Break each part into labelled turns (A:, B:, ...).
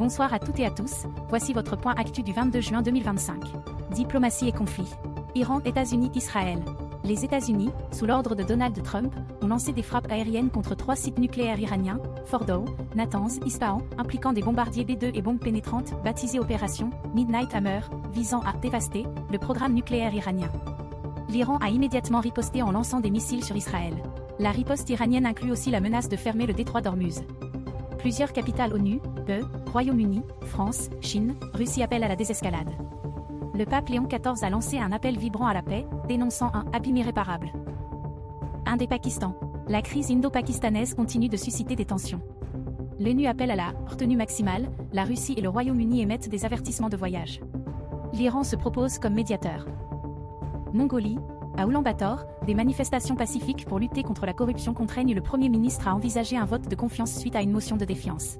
A: Bonsoir à toutes et à tous, voici votre point actu du 22 juin 2025. Diplomatie et conflit. Iran, États-Unis, Israël. Les États-Unis, sous l'ordre de Donald Trump, ont lancé des frappes aériennes contre 3 sites nucléaires iraniens, Fordow, Natanz, Isfahan, impliquant des bombardiers B-2 et bombes pénétrantes, baptisées Opération Midnight Hammer, visant à dévaster le programme nucléaire iranien. L'Iran a immédiatement riposté en lançant des missiles sur Israël. La riposte iranienne inclut aussi la menace de fermer le détroit d'Ormuz. Plusieurs capitales ONU, Royaume-Uni, France, Chine, Russie appellent à la désescalade. Le pape Léon XIV a lancé un appel vibrant à la paix, dénonçant un abîme irréparable. Inde et Pakistan. La crise indo-pakistanaise continue de susciter des tensions. L'ONU appelle à la retenue maximale, la Russie et le Royaume-Uni émettent des avertissements de voyage. L'Iran se propose comme médiateur. Mongolie. À Oulan-Bator, des manifestations pacifiques pour lutter contre la corruption contraignent le Premier ministre à envisager un vote de confiance suite à une motion de défiance.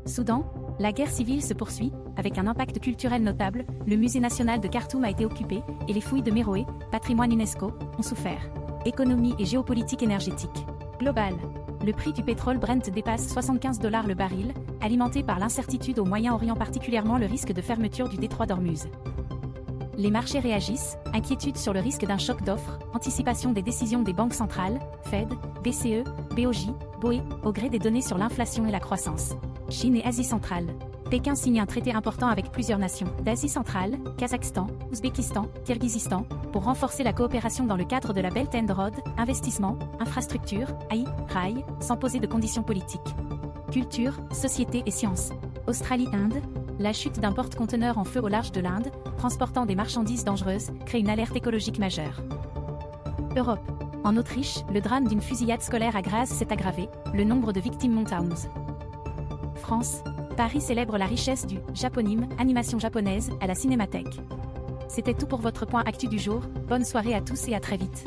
A: Soudan, la guerre civile se poursuit, avec un impact culturel notable, le musée national de Khartoum a été occupé, et les fouilles de Méroé, patrimoine UNESCO, ont souffert. Économie et géopolitique énergétique. Global. Le prix du pétrole Brent dépasse $75 le baril, alimenté par l'incertitude au Moyen-Orient, particulièrement le risque de fermeture du détroit d'Ormuz. Les marchés réagissent, inquiétude sur le risque d'un choc d'offres, anticipation des décisions des banques centrales, Fed, BCE, BOJ, BOE, au gré des données sur l'inflation et la croissance. Chine et Asie centrale. Pékin signe un traité important avec plusieurs nations d'Asie centrale, Kazakhstan, Ouzbékistan, Kirghizistan, pour renforcer la coopération dans le cadre de la Belt and Road, investissement, infrastructure, AI, rail, sans poser de conditions politiques. Culture, société et sciences. Australie-Inde. La chute d'un porte-conteneur en feu au large de l'Inde, transportant des marchandises dangereuses, crée une alerte écologique majeure. Europe. En Autriche, le drame d'une fusillade scolaire à Graz s'est aggravé, le nombre de victimes monte à 11. France. Paris célèbre la richesse du japonime, animation japonaise, à la Cinémathèque. C'était tout pour votre point actu du jour, bonne soirée à tous et à très vite.